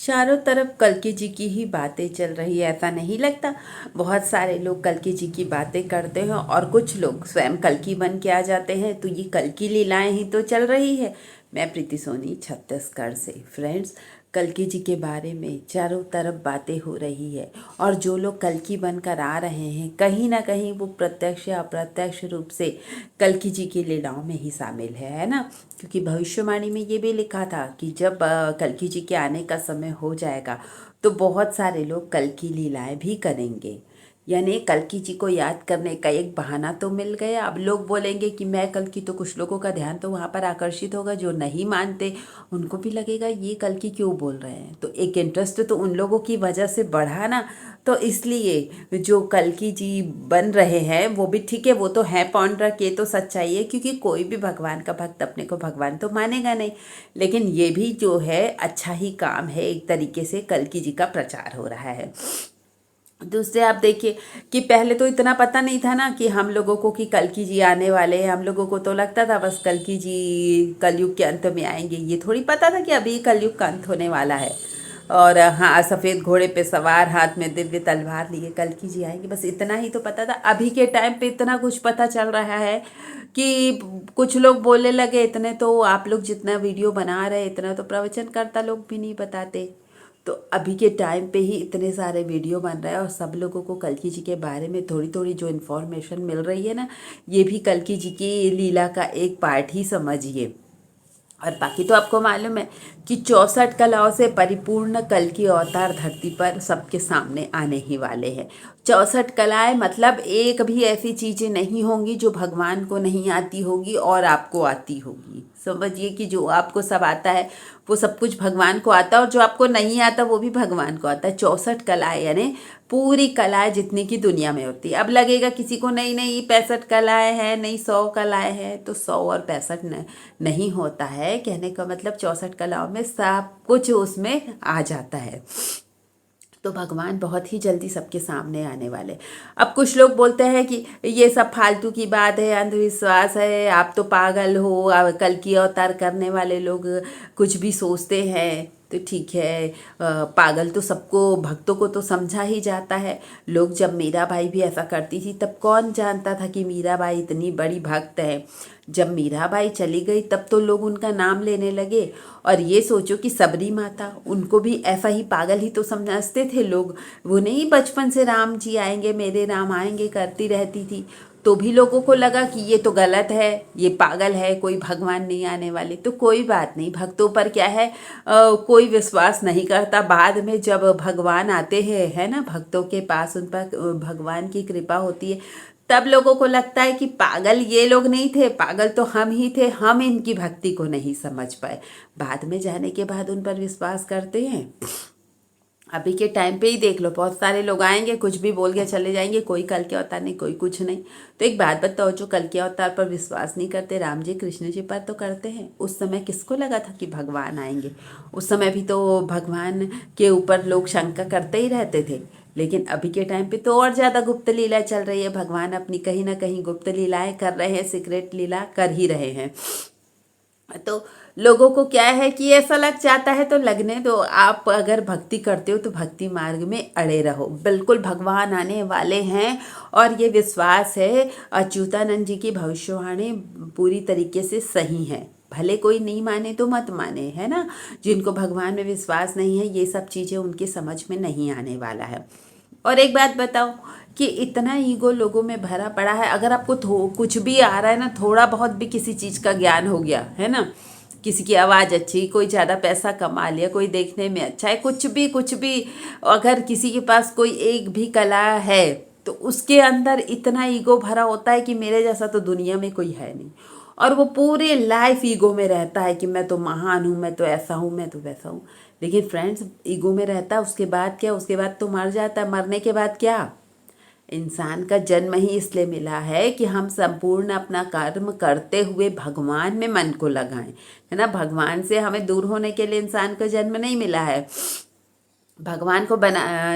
चारों तरफ कल्कि जी की ही बातें चल रही है, ऐसा नहीं लगता? बहुत सारे लोग कल्कि जी की बातें करते हैं और कुछ लोग स्वयं कल्कि बन के आ जाते हैं। तो ये कल्कि लीलाएं ही तो चल रही है। मैं प्रीति सोनी छत्तीसगढ़ से। फ्रेंड्स, कल्कि जी के बारे में चारों तरफ बातें हो रही है और जो लोग कल्कि बनकर आ रहे हैं कहीं ना कहीं वो प्रत्यक्ष या अप्रत्यक्ष रूप से कल्कि जी की लीलाओं में ही शामिल है ना। क्योंकि भविष्यवाणी में ये भी लिखा था कि जब कल्कि जी के आने का समय हो जाएगा तो बहुत सारे लोग कल्कि लीलाएं भी करेंगे। यानी कल्कि जी को याद करने का एक बहाना तो मिल गया। अब लोग बोलेंगे कि मैं कल्कि, तो कुछ लोगों का ध्यान तो वहाँ पर आकर्षित होगा। जो नहीं मानते उनको भी लगेगा ये कल्कि क्यों बोल रहे हैं, तो एक इंटरेस्ट तो उन लोगों की वजह से बढ़ा ना। तो इसलिए जो कल्कि जी बन रहे हैं वो भी ठीक है, वो तो है पौंड्रक, ये तो सच्चाई है। क्योंकि कोई भी भगवान का भक्त अपने को भगवान तो मानेगा नहीं। लेकिन ये भी जो है अच्छा ही काम है, एक तरीके से कल्कि जी का प्रचार हो रहा है। दूसरे आप देखिए कि पहले तो इतना पता नहीं था ना कि हम लोगों को कि कल्कि जी आने वाले हैं। हम लोगों को तो लगता था बस कल्कि जी कलयुग के अंत में आएंगे। ये थोड़ी पता था कि अभी कलयुग का अंत होने वाला है। और हाँ, सफ़ेद घोड़े पे सवार, हाथ में दिव्य तलवार लिए कल्कि जी आएंगे, बस इतना ही तो पता था। अभी के टाइम पे इतना कुछ पता चल रहा है कि कुछ लोग बोलने लगे इतने तो आप लोग जितना वीडियो बना रहे इतना तो प्रवचनकर्ता लोग भी नहीं बताते। तो अभी के टाइम पे ही इतने सारे वीडियो बन रहे हैं और सब लोगों को कल्कि जी के बारे में थोड़ी थोड़ी जो इन्फॉर्मेशन मिल रही है ना, ये भी कल्कि जी की लीला का एक पार्ट ही समझिए। और बाकी तो आपको मालूम है कि 64 कलाओं से परिपूर्ण कल्कि अवतार धरती पर सबके सामने आने ही वाले हैं। 64 कलाएं मतलब एक भी ऐसी चीज़ें नहीं होंगी जो भगवान को नहीं आती होगी और आपको आती होगी। समझिए कि जो आपको सब आता है वो सब कुछ भगवान को आता है और जो आपको नहीं आता वो भी भगवान को आता है। 64 कलाएं यानी पूरी कलाएं जितनी की दुनिया में होती है। अब लगेगा किसी को नहीं नहीं 65 कलाएं हैं, नहीं 100 कलाएं हैं, तो 100 और 65 नहीं होता है। कहने का मतलब 64 कलाओं में सब कुछ उसमें आ जाता है। तो भगवान बहुत ही जल्दी सबके सामने आने वाले। अब कुछ लोग बोलते हैं कि ये सब फालतू की बात है, अंधविश्वास है, आप तो पागल हो, कल्कि अवतार करने वाले लोग कुछ भी सोचते हैं। तो ठीक है, पागल तो सबको, भक्तों को तो समझा ही जाता है। लोग जब मीराबाई भी ऐसा करती थी तब कौन जानता था कि मीराबाई इतनी बड़ी भक्त है। जब मीराबाई चली गई तब तो लोग उनका नाम लेने लगे। और ये सोचो कि सबरी माता, उनको भी ऐसा ही पागल ही तो समझते थे लोग। वो नहीं बचपन से राम जी आएंगे, मेरे राम आएंगे करती रहती थी। तो भी लोगों को लगा कि ये तो गलत है, ये पागल है, कोई भगवान नहीं आने वाले। तो कोई बात नहीं, भक्तों पर क्या है, कोई विश्वास नहीं करता। बाद में जब भगवान आते हैं, है ना, भक्तों के पास उन पर भगवान की कृपा होती है, तब लोगों को लगता है कि पागल ये लोग नहीं थे, पागल तो हम ही थे, हम इनकी भक्ति को नहीं समझ पाए। बाद में जाने के बाद उन पर विश्वास करते हैं। अभी के टाइम पे ही देख लो, बहुत सारे लोग आएंगे कुछ भी बोल के चले जाएंगे, कोई कल के अवतार नहीं, कोई कुछ नहीं। तो एक बात बताओ, जो कल के अवतार पर विश्वास नहीं करते, राम जी कृष्ण जी पर तो करते हैं। उस समय किसको लगा था कि भगवान आएंगे? उस समय भी तो भगवान के ऊपर लोग शंका करते ही रहते थे। लेकिन अभी के टाइम पे तो और ज़्यादा गुप्त लीला चल रही है। भगवान अपनी कहीं ना कहीं गुप्त लीलाएं कर रहे हैं, सीक्रेट लीला कर ही रहे हैं। तो लोगों को क्या है कि ऐसा लग जाता है तो लगने दो। आप अगर भक्ति करते हो तो भक्ति मार्ग में अड़े रहो, बिल्कुल भगवान आने वाले हैं। और ये विश्वास है, अच्युतानंद जी की भविष्यवाणी पूरी तरीके से सही है। भले कोई नहीं माने तो मत माने, है ना। जिनको भगवान में विश्वास नहीं है ये सब चीज़ें उनकी समझ में नहीं आने वाला है। और एक बात बताओ कि इतना ईगो लोगों में भरा पड़ा है। अगर आपको कुछ भी आ रहा है ना, थोड़ा बहुत भी किसी चीज़ का ज्ञान हो गया है ना, किसी की आवाज़ अच्छी, कोई ज़्यादा पैसा कमा लिया, कोई देखने में अच्छा है, कुछ भी कुछ भी, अगर किसी के पास कोई एक भी कला है तो उसके अंदर इतना ईगो भरा होता है कि मेरे जैसा तो दुनिया में कोई है नहीं। और वो पूरे लाइफ ईगो में रहता है कि मैं तो महान हूँ, मैं तो ऐसा हूँ, मैं तो वैसा हूँ। लेकिन फ्रेंड्स, ईगो में रहता है, उसके बाद क्या? उसके बाद तो मर जाता है। मरने के बाद क्या? इंसान का जन्म ही इसलिए मिला है कि हम संपूर्ण अपना कर्म करते हुए भगवान में मन को लगाएं, है ना। भगवान से हमें दूर होने के लिए इंसान का जन्म नहीं मिला है। भगवान को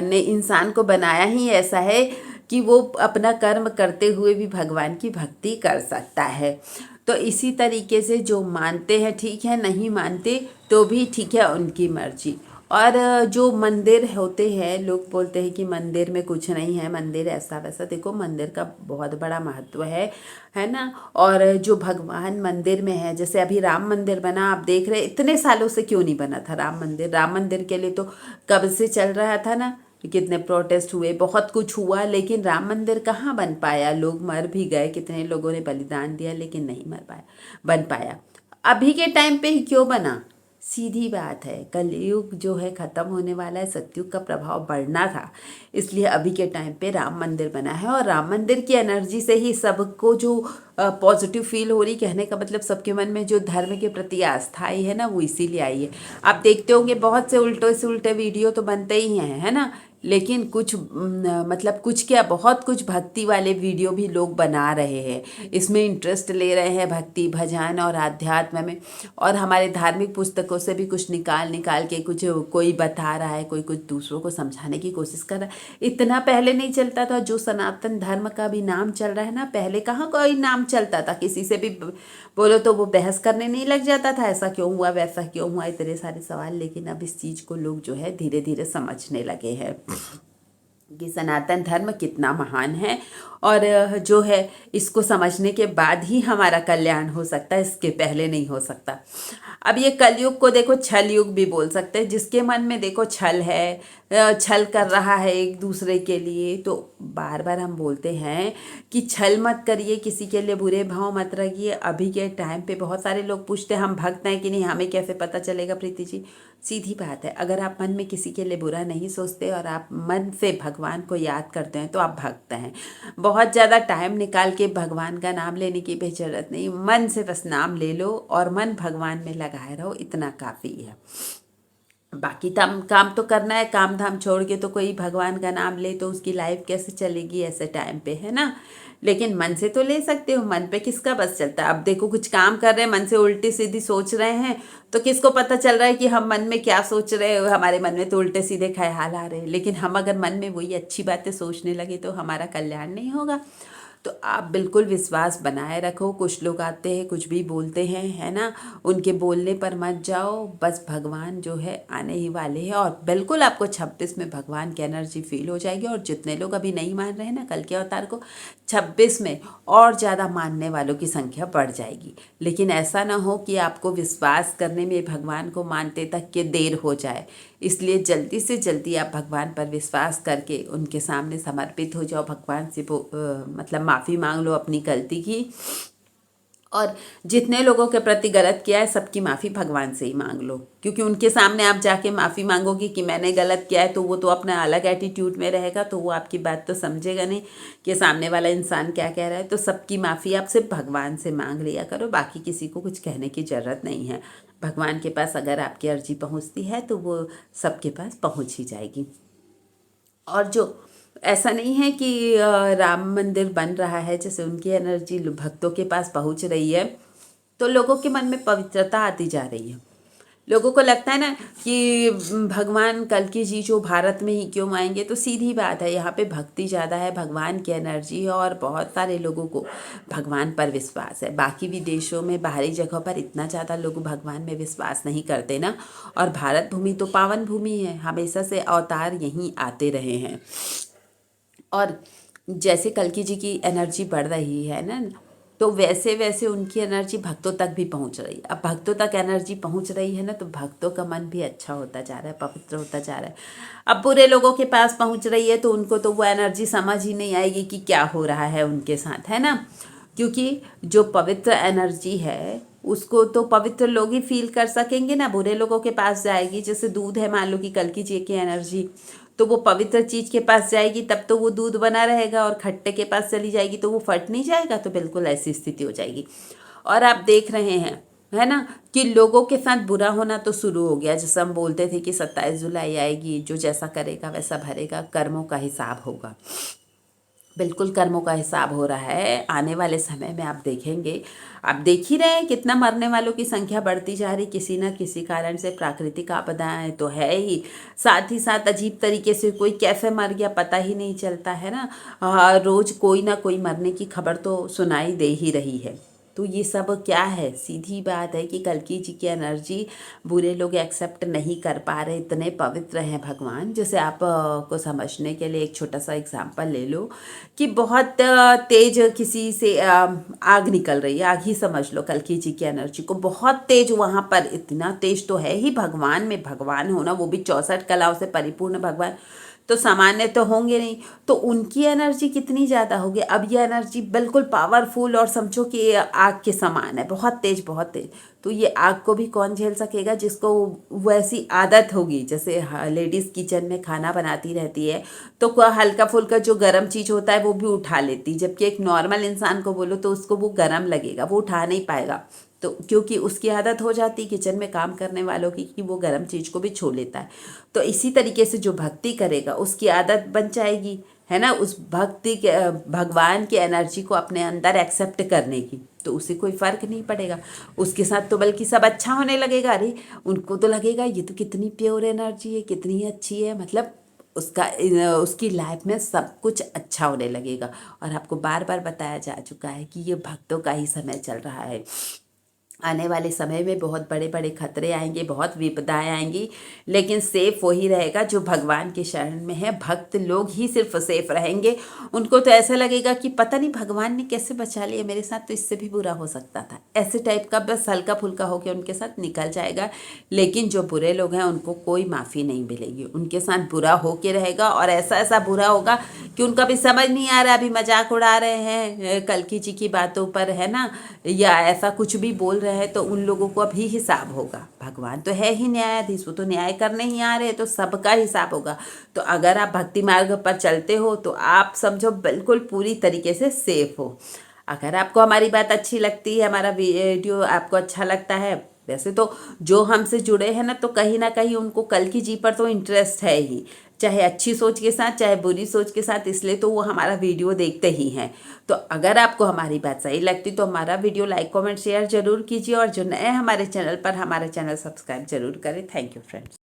ने इंसान को बनाया ही ऐसा है कि वो अपना कर्म करते हुए भी भगवान की भक्ति कर सकता है। तो इसी तरीके से जो मानते हैं ठीक है, नहीं मानते तो भी ठीक है, उनकी मर्जी। और जो मंदिर होते हैं, लोग बोलते हैं कि मंदिर में कुछ नहीं है, मंदिर ऐसा वैसा। देखो मंदिर का बहुत बड़ा महत्व है ना। और जो भगवान मंदिर में है, जैसे अभी राम मंदिर बना, आप देख रहे इतने सालों से क्यों नहीं बना था राम मंदिर। राम मंदिर के लिए तो कब से चल रहा था ना, कितने प्रोटेस्ट हुए, बहुत कुछ हुआ, लेकिन राम मंदिर कहाँ बन पाया। लोग मर भी गए, कितने लोगों ने बलिदान दिया, लेकिन नहीं मर पाया, बन पाया। अभी के टाइम पे ही क्यों बना, सीधी बात है, कलयुग जो है ख़त्म होने वाला है, सतयुग का प्रभाव बढ़ना था, इसलिए अभी के टाइम पे राम मंदिर बना है। और राम मंदिर की एनर्जी से ही सबको जो पॉजिटिव फील हो रही, कहने का मतलब सबके मन में जो धर्म के प्रति आस्था आई है ना, वो इसीलिए आई है। आप देखते होंगे बहुत से उल्टे वीडियो तो बनते ही हैं, है ना। लेकिन कुछ मतलब कुछ क्या, बहुत कुछ भक्ति वाले वीडियो भी लोग बना रहे हैं, इसमें इंटरेस्ट ले रहे हैं भक्ति भजन और आध्यात्म में। और हमारे धार्मिक पुस्तकों से भी कुछ निकाल निकाल के कुछ कोई बता रहा है, कोई कुछ दूसरों को समझाने की कोशिश कर रहा है। इतना पहले नहीं चलता था, जो सनातन धर्म का भी नाम चल रहा है ना, पहले कहाँ कोई नाम चलता था, किसी से भी बोलो तो वो बहस करने नहीं लग जाता था, ऐसा क्यों हुआ वैसा क्यों हुआ, इतने सारे सवाल। लेकिन अब इस चीज़ को लोग जो है धीरे धीरे समझने लगे हैं कि सनातन धर्म कितना महान है। और जो है इसको समझने के बाद ही हमारा कल्याण हो सकता है, इसके पहले नहीं हो सकता। अब ये कलयुग को देखो छल युग भी बोल सकते हैं, जिसके मन में देखो छल है, छल कर रहा है एक दूसरे के लिए। तो बार बार हम बोलते हैं कि छल मत करिए, किसी के लिए बुरे भाव मत रखिए। अभी के टाइम पे बहुत सारे लोग पूछते हैं हम भक्त हैं कि नहीं, हमें कैसे पता चलेगा। प्रीति जी, सीधी बात है, अगर आप मन में किसी के लिए बुरा नहीं सोचते और आप मन से भगवान को याद करते हैं तो आप भक्त हैं। बहुत ज़्यादा टाइम निकाल के भगवान का नाम लेने की भी जरूरत नहीं, मन से बस नाम ले लो और मन भगवान में लगाए रहो, इतना काफ़ी है। बाकी काम तो करना है, काम धाम छोड़ के तो कोई भगवान का नाम ले तो उसकी लाइफ कैसे चलेगी ऐसे टाइम पे, है ना। लेकिन मन से तो ले सकते हो, मन पे किसका बस चलता है। अब देखो कुछ काम कर रहे हैं, मन से उल्टी सीधी सोच रहे हैं, तो किसको पता चल रहा है कि हम मन में क्या सोच रहे हैं। हमारे मन में तो उल्टे सीधे ख्याल आ रहे हैं, लेकिन हम अगर मन में वही अच्छी बातें सोचने लगे तो हमारा कल्याण नहीं होगा। तो आप बिल्कुल विश्वास बनाए रखो। कुछ लोग आते हैं कुछ भी बोलते हैं, है ना, उनके बोलने पर मत जाओ। बस भगवान जो है आने ही वाले हैं, और बिल्कुल आपको 26 में भगवान की एनर्जी फील हो जाएगी। और जितने लोग अभी नहीं मान रहे हैं ना कल के अवतार को, 26 में और ज़्यादा मानने वालों की संख्या बढ़ जाएगी। लेकिन ऐसा ना हो कि आपको विश्वास करने में, भगवान को मानते तक के देर हो जाए। इसलिए जल्दी से जल्दी आप भगवान पर विश्वास करके उनके सामने समर्पित हो जाओ। भगवान से मतलब माफ़ी मांग लो अपनी गलती की। और जितने लोगों के प्रति गलत किया है सबकी माफ़ी भगवान से ही मांग लो, क्योंकि उनके सामने आप जाके माफ़ी मांगोगी कि मैंने गलत किया है, तो वो तो अपना अलग एटीट्यूड में रहेगा, तो वो आपकी बात तो समझेगा नहीं कि सामने वाला इंसान क्या कह रहा है। तो सबकी माफ़ी आप सिर्फ भगवान से मांग लिया करो, बाकी किसी को कुछ कहने की ज़रूरत नहीं है। भगवान के पास अगर आपकी अर्जी पहुँचती है तो वो सबके पास पहुँच ही जाएगी। और जो ऐसा नहीं है कि राम मंदिर बन रहा है, जैसे उनकी एनर्जी भक्तों के पास पहुंच रही है तो लोगों के मन में पवित्रता आती जा रही है। लोगों को लगता है ना कि भगवान कल्कि जी जो भारत में ही क्यों आएंगे, तो सीधी बात है, यहाँ पे भक्ति ज़्यादा है, भगवान की एनर्जी है, और बहुत सारे लोगों को भगवान पर विश्वास है। बाकी विदेशों में, बाहरी जगहों पर इतना ज़्यादा लोग भगवान में विश्वास नहीं करते ना। और भारत भूमि तो पावन भूमि है, हमेशा से अवतार यहीं आते रहे हैं। और जैसे कल्कि जी की एनर्जी बढ़ रही है ना, तो वैसे वैसे उनकी एनर्जी भक्तों तक भी पहुंच रही है। अब भक्तों तक एनर्जी पहुंच रही है ना, तो भक्तों का मन भी अच्छा होता जा रहा है, पवित्र होता जा रहा है। अब बुरे लोगों के पास पहुंच रही है तो उनको तो वो एनर्जी समझ ही नहीं आएगी कि क्या हो रहा है उनके साथ, है ना। क्योंकि जो पवित्र एनर्जी है उसको तो पवित्र लोग ही फील कर सकेंगे ना, बुरे लोगों के पास जाएगी। जैसे दूध है, मान लो कि कल्कि जी की एनर्जी, तो वो पवित्र चीज़ के पास जाएगी तब तो वो दूध बना रहेगा, और खट्टे के पास चली जाएगी तो वो फट नहीं जाएगा। तो बिल्कुल ऐसी स्थिति हो जाएगी। और आप देख रहे हैं, है ना, कि लोगों के साथ बुरा होना तो शुरू हो गया। जैसे हम बोलते थे कि 27 जुलाई आएगी, जो जैसा करेगा वैसा भरेगा, कर्मों का हिसाब होगा। बिल्कुल कर्मों का हिसाब हो रहा है। आने वाले समय में आप देखेंगे, आप देख ही रहे हैं कितना मरने वालों की संख्या बढ़ती जा रही, किसी न किसी कारण से। प्राकृतिक आपदाएं तो है ही, साथ ही साथ अजीब तरीके से कोई कैसे मर गया पता ही नहीं चलता है ना। रोज कोई ना कोई मरने की खबर तो सुनाई दे ही रही है। तो ये सब क्या है, सीधी बात है कि कल्कि जी की एनर्जी बुरे लोग एक्सेप्ट नहीं कर पा रहे, इतने पवित्र हैं भगवान। जैसे आप को समझने के लिए एक छोटा सा एग्जांपल ले लो कि बहुत तेज किसी से आग निकल रही है, आग ही समझ लो कल्कि जी की एनर्जी को, बहुत तेज वहाँ पर, इतना तेज तो है ही भगवान में, भगवान होना वो भी 64 कलाओं से परिपूर्ण भगवान, तो सामान्य तो होंगे नहीं, तो उनकी एनर्जी कितनी ज़्यादा होगी। अब ये एनर्जी बिल्कुल पावरफुल और समझो कि ये आग के समान है, बहुत तेज बहुत तेज। तो ये आग को भी कौन झेल सकेगा, जिसको वैसी आदत होगी, जैसे लेडीज़ किचन में खाना बनाती रहती है तो हल्का फुल्का जो गर्म चीज़ होता है वो भी उठा लेती, जबकि एक नॉर्मल इंसान को बोलो तो उसको वो गर्म लगेगा, वो उठा नहीं पाएगा। तो क्योंकि उसकी आदत हो जाती किचन में काम करने वालों की कि वो गर्म चीज़ को भी छू लेता है। तो इसी तरीके से जो भक्ति करेगा उसकी आदत बन जाएगी, है ना, उस भक्ति के भगवान की एनर्जी को अपने अंदर एक्सेप्ट करने की, तो उसे कोई फ़र्क नहीं पड़ेगा। उसके साथ तो बल्कि सब अच्छा होने लगेगा। अरे उनको तो लगेगा ये तो कितनी प्योर एनर्जी है, कितनी अच्छी है, मतलब उसकी लाइफ में सब कुछ अच्छा होने लगेगा। और आपको बार बार बताया जा चुका है कि ये भक्तों का ही समय चल रहा है। आने वाले समय में बहुत बड़े बड़े खतरे आएंगे, बहुत विपदाएं आएंगी, लेकिन सेफ वही रहेगा जो भगवान के शरण में है। भक्त लोग ही सिर्फ सेफ रहेंगे। उनको तो ऐसा लगेगा कि पता नहीं भगवान ने कैसे बचा लिया मेरे साथ, तो इससे भी बुरा हो सकता था, ऐसे टाइप का बस हल्का फुल्का होकर उनके साथ निकल जाएगा। लेकिन जो बुरे लोग हैं उनको कोई माफ़ी नहीं मिलेगी, उनके साथ बुरा हो के रहेगा, और ऐसा ऐसा बुरा होगा कि उनका भी समझ नहीं आ रहा, अभी मजाक उड़ा रहे हैं कल्कि जी की बातों पर, है ना, या ऐसा कुछ भी बोल रहे हैं, तो उन लोगों को अभी हिसाब होगा। भगवान तो है ही न्यायाधीश, वो तो न्याय करने ही आ रहे हैं, तो सबका हिसाब होगा। तो अगर आप भक्ति मार्ग पर चलते हो तो आप समझो बिल्कुल पूरी तरीके से सेफ हो। अगर आपको हमारी बात अच्छी लगती है, हमारा वीडियो आपको अच्छा लगता है, वैसे तो जो हमसे जुड़े हैं ना कहीं उनको कल्कि जी पर तो इंटरेस्ट है ही, चाहे अच्छी सोच के साथ चाहे बुरी सोच के साथ, इसलिए तो वो हमारा वीडियो देखते ही हैं। तो अगर आपको हमारी बात सही लगती तो हमारा वीडियो लाइक कमेंट शेयर जरूर कीजिए, और जो नए हमारे चैनल पर, हमारे चैनल सब्सक्राइब जरूर करें। Thank you friends.